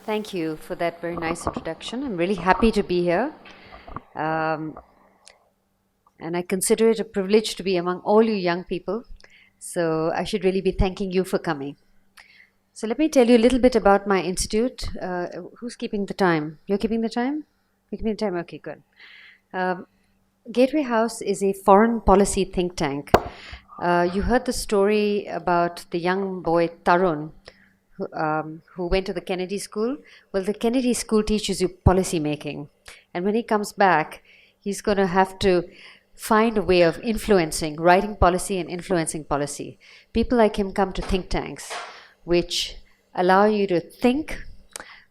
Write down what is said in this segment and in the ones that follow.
Thank you for that very nice introduction. I'm really happy to be here. And I consider it a privilege to be among all you young people. So I should really be thanking you for coming. So let me tell you a little bit about my institute. Who's keeping the time? You're keeping the time? You're keeping the time? Okay, good. Gateway House is a foreign policy think tank. You heard the story about the young boy Tarun, who went to the Kennedy School. Well, the Kennedy School teaches you policy making. And when he comes back, he's going to have to find a way of influencing, writing policy and influencing policy. People like him come to think tanks, which allow you to think,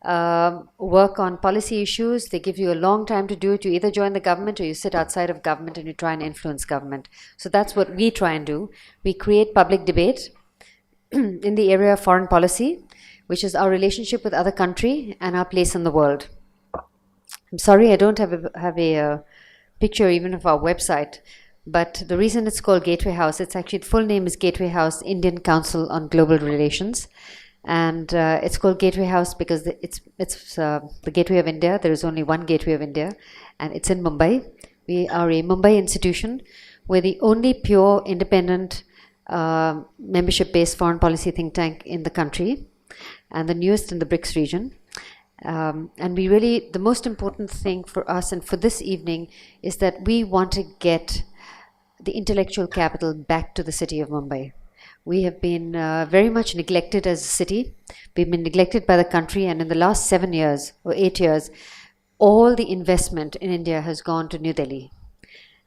work on policy issues. They give you a long time to do it. You either join the government or you sit outside of government and you try and influence government. So that's what we try and do. We create public debate in the area of foreign policy, which is our relationship with other country and our place in the world. I'm sorry I don't have a picture even of our website, but the reason it's called Gateway House, it's actually, the full name is Gateway House Indian Council on Global Relations, and it's called Gateway House because it's the gateway of India. There is only one gateway of India, and it's in Mumbai. We are a Mumbai institution. We're the only pure independent membership-based foreign policy think tank in the country, and the newest in the BRICS region. And we really, the most important thing for us and for this evening is that we want to get the intellectual capital back to the city of Mumbai. We have been very much neglected as a city. We've been neglected by the country, and in the last 7 years or 8 years, all the investment in India has gone to New Delhi.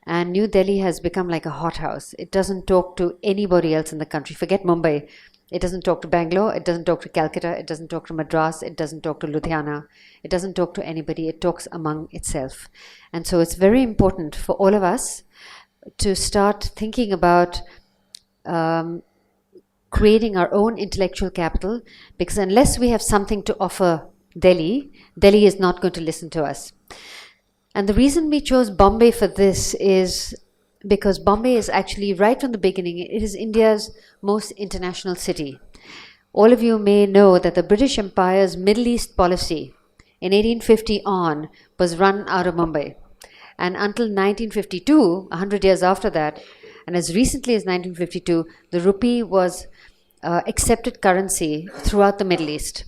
And New Delhi has become like a hothouse. It doesn't talk to anybody else in the country. Forget Mumbai. It doesn't talk to Bangalore. It doesn't talk to Calcutta. It doesn't talk to Madras. It doesn't talk to Ludhiana. It doesn't talk to anybody. It talks among itself. And so it's very important for all of us to start thinking about creating our own intellectual capital, because unless we have something to offer Delhi, Delhi is not going to listen to us. And the reason we chose Bombay for this is because Bombay is actually, right from the beginning, it is India's most international city. All of you may know that the British Empire's Middle East policy in 1850 on was run out of Mumbai. And until 1952, 100 years after that, and as recently as 1952, the rupee was accepted currency throughout the Middle East.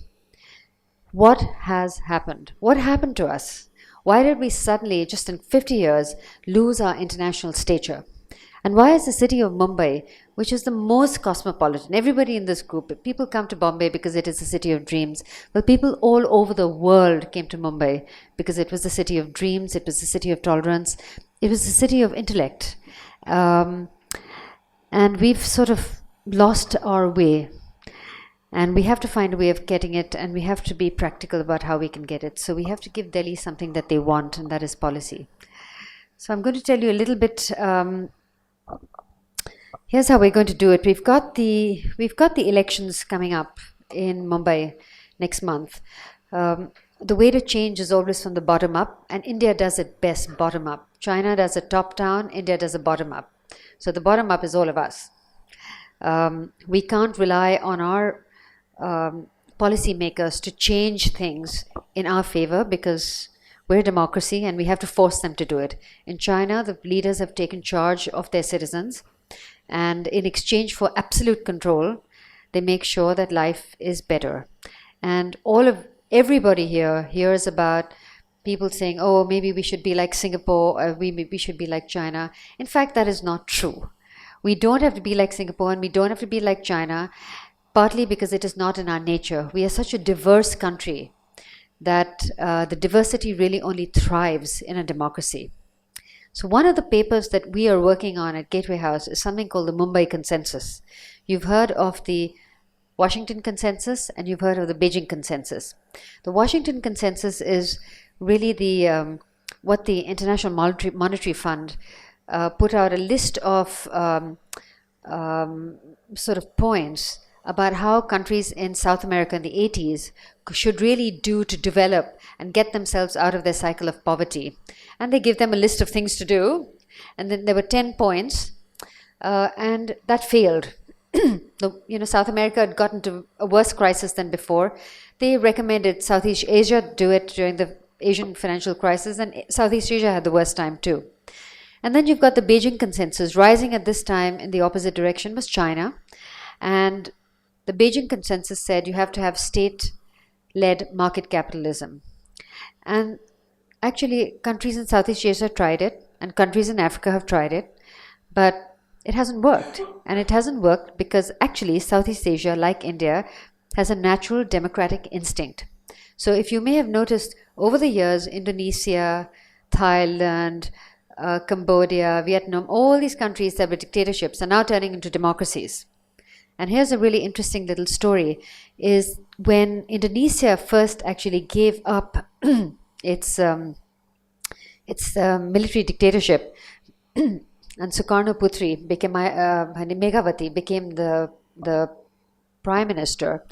What has happened? What happened to us? Why did we suddenly, just in 50 years, lose our international stature? And why is the city of Mumbai, which is the most cosmopolitan, everybody in this group, people come to Bombay because it is the city of dreams. Well, people all over the world came to Mumbai because it was the city of dreams, it was the city of tolerance, it was the city of intellect. And we've sort of lost our way. And we have to find a way of getting it, and we have to be practical about how we can get it. So we have to give Delhi something that they want, and that is policy. So I'm going to tell you a little bit. Here's how we're going to do it. We've got the elections coming up in Mumbai next month. The way to change is always from the bottom up, and India does it best bottom up. China does it top down. India does it bottom up. So the bottom up is all of us. We can't rely on our policymakers to change things in our favor because we're a democracy and we have to force them to do it. In China, the leaders have taken charge of their citizens, and in exchange for absolute control, they make sure that life is better. And everybody here hears about people saying, oh, maybe we should be like Singapore, or we should be like China. In fact, that is not true. We don't have to be like Singapore and we don't have to be like China, partly because it is not in our nature. We are such a diverse country that the diversity really only thrives in a democracy. So one of the papers that we are working on at Gateway House is something called the Mumbai Consensus. You've heard of the Washington Consensus and you've heard of the Beijing Consensus. The Washington Consensus is really the what the International Monetary Fund put out a list of sort of points about how countries in South America in the 80s should really do to develop and get themselves out of their cycle of poverty. And they give them a list of things to do. And then there were 10 points, and that failed. South America had gotten to a worse crisis than before. They recommended Southeast Asia do it during the Asian financial crisis, and Southeast Asia had the worst time too. And then you've got the Beijing consensus. Rising at this time in the opposite direction was China. And the Beijing consensus said you have to have state-led market capitalism. And actually, countries in Southeast Asia tried it, and countries in Africa have tried it, but it hasn't worked. And it hasn't worked because actually Southeast Asia, like India, has a natural democratic instinct. So if you may have noticed over the years, Indonesia, Thailand, Cambodia, Vietnam, all these countries that were dictatorships are now turning into democracies. And here's a really interesting little story, is when Indonesia first actually gave up its military dictatorship, and Sukarno Putri became, Megawati became the prime minister.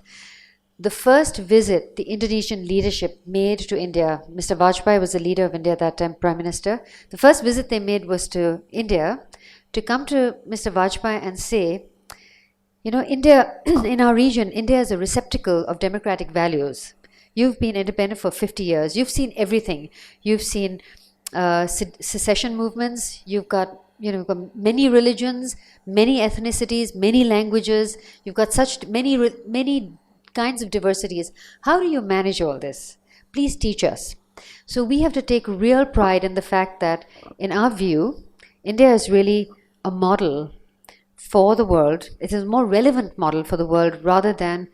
The first visit the Indonesian leadership made to India, Mr. Vajpayee was the leader of India at that time, prime minister. The first visit they made was to India, to come to Mr. Vajpayee and say, India, in our region, India is a receptacle of democratic values. You've been independent for 50 years. You've seen everything. You've seen secession movements. You've got many religions, many ethnicities, many languages. You've got such many kinds of diversities. How do you manage all this? Please teach us. So we have to take real pride in the fact that, in our view, India is really a model for the world. It is a more relevant model for the world rather than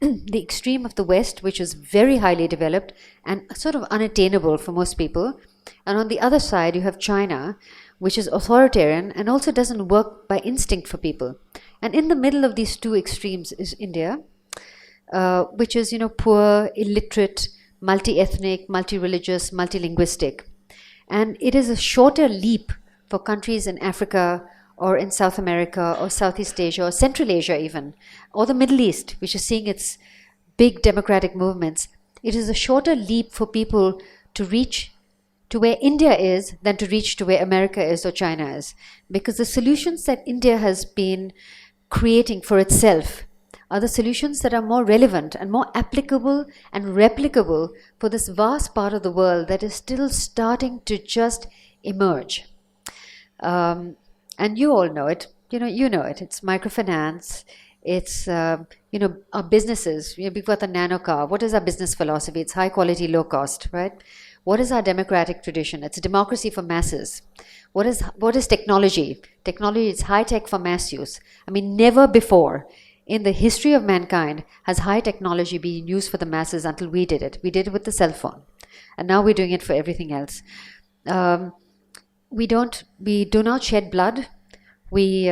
the extreme of the West, which is very highly developed and sort of unattainable for most people. And on the other side, you have China, which is authoritarian and also doesn't work by instinct for people. And in the middle of these two extremes is India, which is, poor, illiterate, multi-ethnic, multi-religious, multilinguistic. And it is a shorter leap for countries in Africa or in South America or Southeast Asia or Central Asia even, or the Middle East, which is seeing its big democratic movements. It is a shorter leap for people to reach to where India is than to reach to where America is or China is. Because the solutions that India has been creating for itself are the solutions that are more relevant and more applicable and replicable for this vast part of the world that is still starting to just emerge. And you all know it. You know it. It's microfinance. It's, our businesses. We've got the nano car. What is our business philosophy? It's high quality, low cost, right? What is our democratic tradition? It's a democracy for masses. What is technology? Technology is high tech for mass use. I mean, never before in the history of mankind has high technology been used for the masses until we did it. We did it with the cell phone. And now we're doing it for everything else. We do not shed blood. We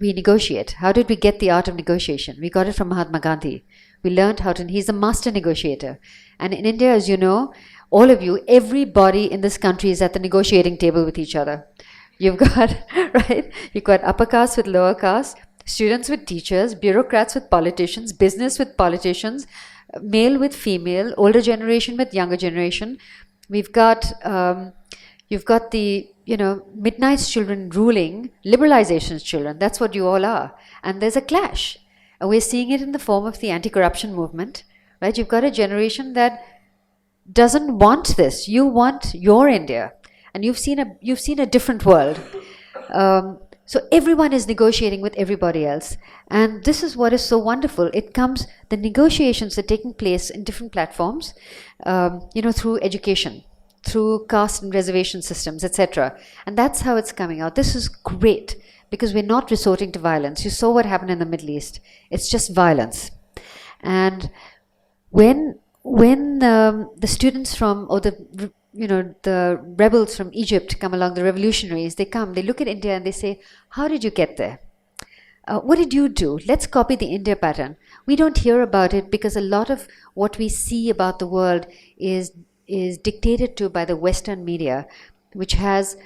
negotiate. How did we get the art of negotiation? We got it from Mahatma Gandhi. We learned he's a master negotiator. And in India, as you know, all of you, everybody in this country is at the negotiating table with each other. You've got, right? You've got upper caste with lower caste, students with teachers, bureaucrats with politicians, business with politicians, male with female, older generation with younger generation. We've got, you've got the, midnight's children ruling liberalization's children. That's what you all are. And there's a clash. And we're seeing it in the form of the anti-corruption movement, right? You've got a generation that doesn't want this. You want your India. And you've seen a different world. So everyone is negotiating with everybody else. And this is what is so wonderful. The negotiations are taking place in different platforms, through education, through caste and reservation systems, etc. And that's how it's coming out. This is great because we're not resorting to violence. You saw what happened in the Middle East. It's just violence. And when the students from, or the rebels from Egypt come along, the revolutionaries, they look at India and they say, how did you get there? What did you do? Let's copy the India pattern. We don't hear about it because a lot of what we see about the world is dictated to by the Western media, which has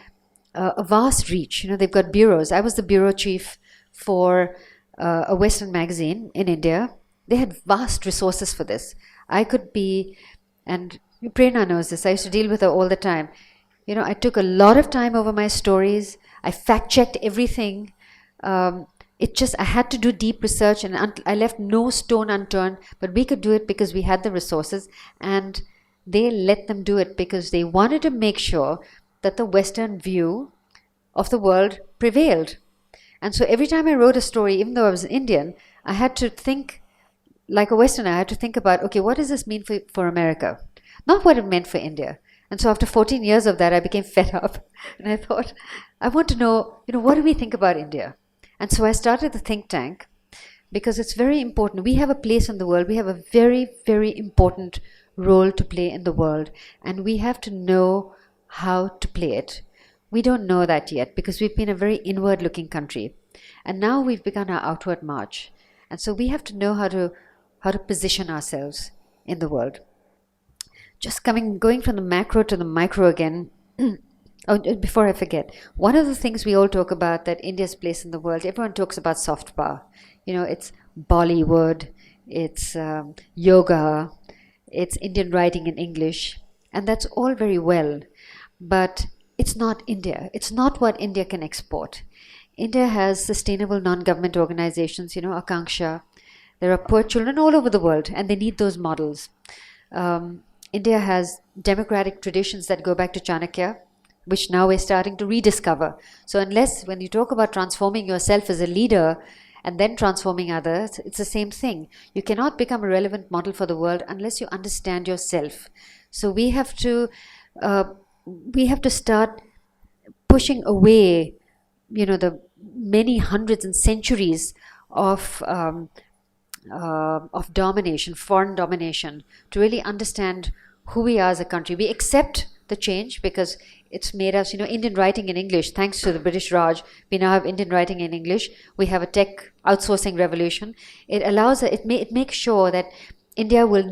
a vast reach. They've got bureaus. I was the bureau chief for a Western magazine in India. They had vast resources for this. I could be, and Prerna knows this, I used to deal with her all the time. I took a lot of time over my stories. I fact-checked everything. I had to do deep research, and I left no stone unturned, but we could do it because we had the resources, and they let them do it because they wanted to make sure that the Western view of the world prevailed. And so every time I wrote a story, even though I was Indian, I had to think like a Westerner. I had to think about, okay, what does this mean for America? Not what it meant for India. And so after 14 years of that, I became fed up. And I thought, I want to know, what do we think about India? And so I started the think tank because it's very important. We have a place in the world. We have a very, very important role to play in the world. And we have to know how to play it. We don't know that yet because we've been a very inward-looking country. And now we've begun our outward march. And so we have to know how to position ourselves in the world. Just going from the macro to the micro again. Before I forget, one of the things we all talk about that India's place in the world, everyone talks about soft power. It's Bollywood, it's yoga, it's Indian writing in English, and that's all very well. But it's not India. It's not what India can export. India has sustainable non-government organizations, Akanksha. There are poor children all over the world, and they need those models. India has democratic traditions that go back to Chanakya, which now we're starting to rediscover. So when you talk about transforming yourself as a leader and then transforming others, it's the same thing. You cannot become a relevant model for the world unless you understand yourself. So we have to start pushing away, the many hundreds and centuries of domination, foreign domination, to really understand who we are as a country. We accept the change because it's made us, Indian writing in English. Thanks to the British Raj, we now have Indian writing in English. We have a tech outsourcing revolution. It makes sure that India will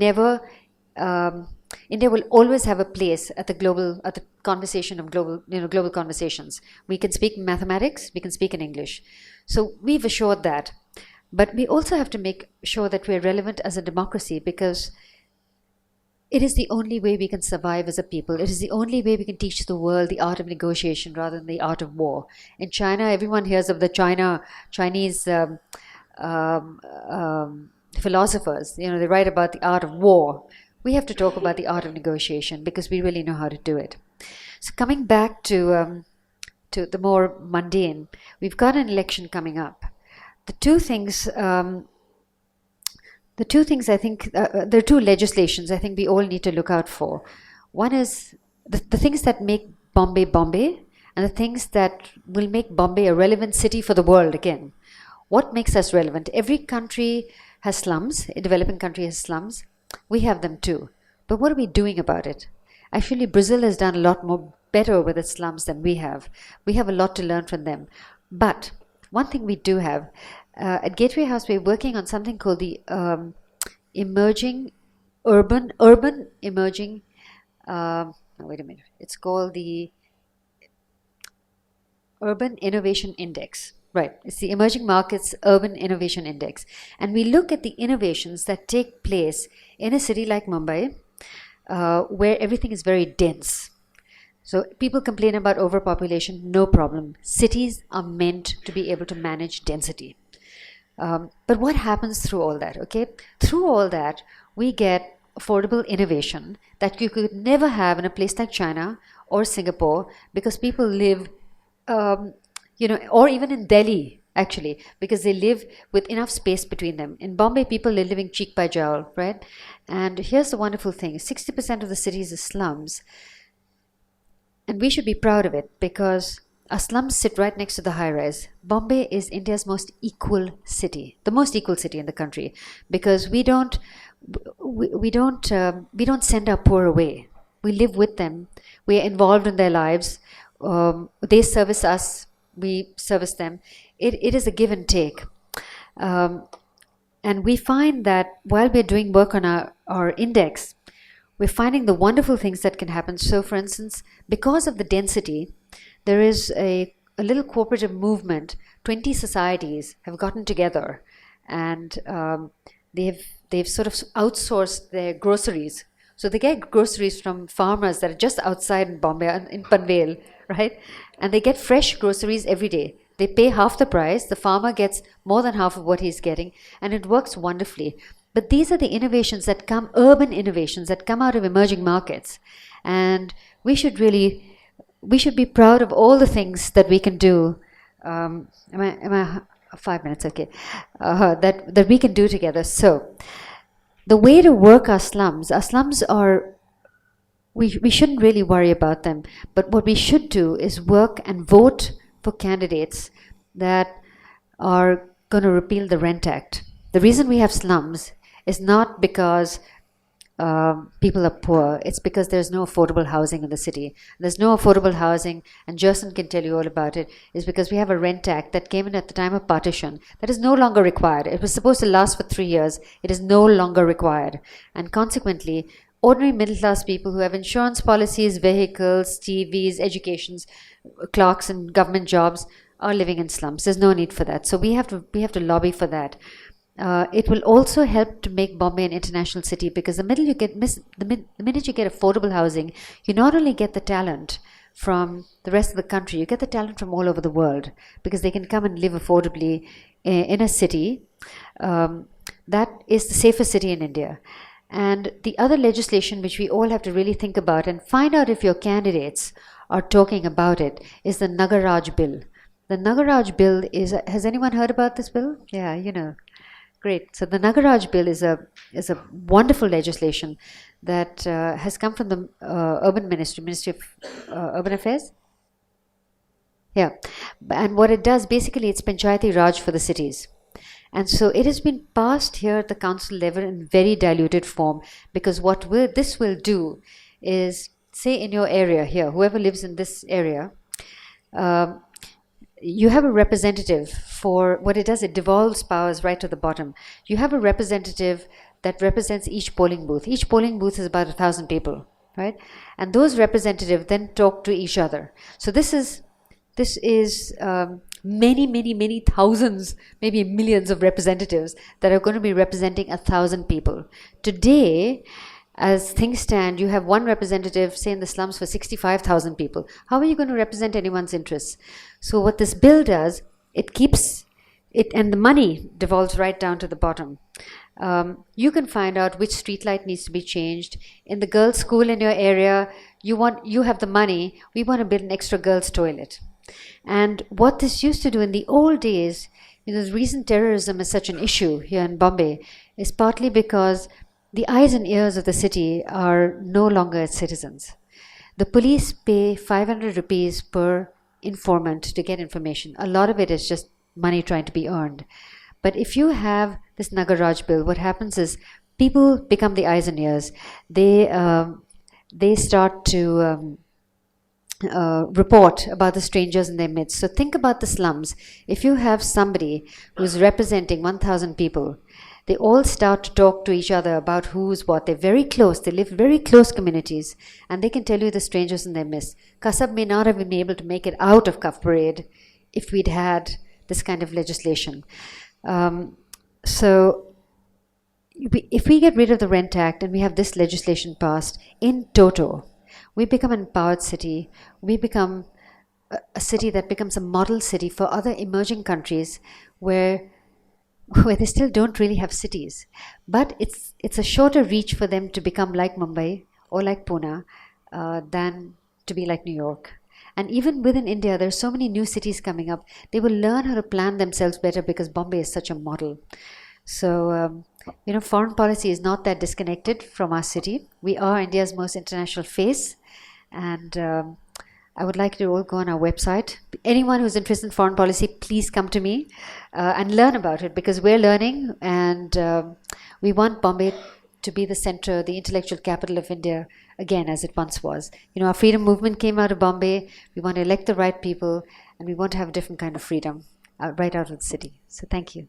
always have a place at the conversation of global conversations. We can speak mathematics, we can speak in English. So we've assured that. But we also have to make sure that we're relevant as a democracy because it is the only way we can survive as a people. It is the only way we can teach the world the art of negotiation rather than the art of war. In China, everyone hears of the Chinese philosophers. They write about the art of war. We have to talk about the art of negotiation because we really know how to do it. So coming back to the more mundane, we've got an election coming up. The two things I think, there are two legislations I think we all need to look out for. One is the things that make Bombay Bombay, and the things that will make Bombay a relevant city for the world again. What makes us relevant? Every country has slums. A developing country has slums. We have them too. But what are we doing about it? Actually, Brazil has done a lot more better with its slums than we have. We have a lot to learn from them. But one thing we do have, at Gateway House, we're working on something called the urban emerging, wait a minute, it's called the Urban Innovation Index. Right, it's the Emerging Markets Urban Innovation Index. And we look at the innovations that take place in a city like Mumbai, where everything is very dense. So people complain about overpopulation, no problem. Cities are meant to be able to manage density. But what happens through all that, okay? Through all that, we get affordable innovation that you could never have in a place like China or Singapore because people live, or even in Delhi, actually, because they live with enough space between them. In Bombay, people are living cheek by jowl, right? And here's the wonderful thing, 60% of the cities are slums. And we should be proud of it because our slums sit right next to the high-rise. Bombay is India's most equal city, the most equal city in the country, because we don't send our poor away. We live with them. We are involved in their lives. They service us. We service them. It is a give and take. And we find that while we're doing work on our index, we're finding the wonderful things that can happen. So, for instance, because of the density, there is a little cooperative movement. 20 societies have gotten together, and they've sort of outsourced their groceries. So they get groceries from farmers that are just outside in Bombay, in Panvel, right? And they get fresh groceries every day. They pay half the price, the farmer gets more than half of what he's getting, and it works wonderfully. But these are the innovations that come, urban innovations that come out of emerging markets. And we should be proud of all the things that we can do. Am I 5 minutes? Okay. That we can do together. So, the way to work our slums are, we shouldn't really worry about them. But what we should do is work and vote for candidates that are going to repeal the Rent Act. The reason we have slums is not because people are poor. It's because there's no affordable housing in the city. There's no affordable housing, and Jerson can tell you all about it, is because we have a Rent Act that came in at the time of partition that is no longer required. It was supposed to last for 3 years. It is no longer required. And consequently, ordinary middle-class people who have insurance policies, vehicles, TVs, educations, clerks and government jobs are living in slums. There's no need for that. So we have to lobby for that. It will also help to make Bombay an international city, because the minute you get affordable housing, you not only get the talent from the rest of the country, you get the talent from all over the world, because they can come and live affordably in a city that is the safest city in India. And the other legislation which we all have to really think about and find out if your candidates are talking about it is the Nagaraj Bill. The Nagaraj Bill is, has anyone heard about this bill? Yeah, you know. Great. So the Nagaraj Bill is a wonderful legislation that has come from the Urban Ministry of Urban Affairs. Yeah. And what it does, basically, it's Panchayati Raj for the cities. And so it has been passed here at the council level in very diluted form, because what this will do is, say in your area here, whoever lives in this area, you have a representative for, what it does, it devolves powers right to the bottom. You have a representative that represents each polling booth. Each polling booth is about 1,000 people, right? And those representatives then talk to each other. So this is many thousands, maybe millions of representatives that are going to be representing 1,000 people. Today, as things stand, you have one representative, say in the slums, for 65,000 people. How are you going to represent anyone's interests? So what this bill does, it keeps it, and the money devolves right down to the bottom. You can find out which street light needs to be changed. In the girls' school in your area, you have the money, we want to build an extra girls' toilet. And what this used to do in the old days, the reason terrorism is such an issue here in Bombay is partly because the eyes and ears of the city are no longer its citizens. The police pay 500 rupees per informant to get information. A lot of it is just money trying to be earned. But if you have this Nagaraj Bill, what happens is people become the eyes and ears. They start to report about the strangers in their midst. So think about the slums. If you have somebody who's representing 1,000 people, they all start to talk to each other about who's what. They're very close. They live very close communities, and they can tell you the strangers in their midst. Kasab may not have been able to make it out of Cuff Parade if we'd had this kind of legislation. So if we get rid of the Rent Act and we have this legislation passed in toto, we become an empowered city. We become a city that becomes a model city for other emerging countries where they still don't really have cities. But it's a shorter reach for them to become like Mumbai or like Pune than to be like New York. And even within India, there are so many new cities coming up. They will learn how to plan themselves better because Bombay is such a model. So, foreign policy is not that disconnected from our city. We are India's most international face. And I would like you to all go on our website. Anyone who's interested in foreign policy, please come to me and learn about it, because we're learning, and we want Bombay to be the center, the intellectual capital of India again, as it once was. Our freedom movement came out of Bombay. We want to elect the right people, and we want to have a different kind of freedom right out of the city. So thank you.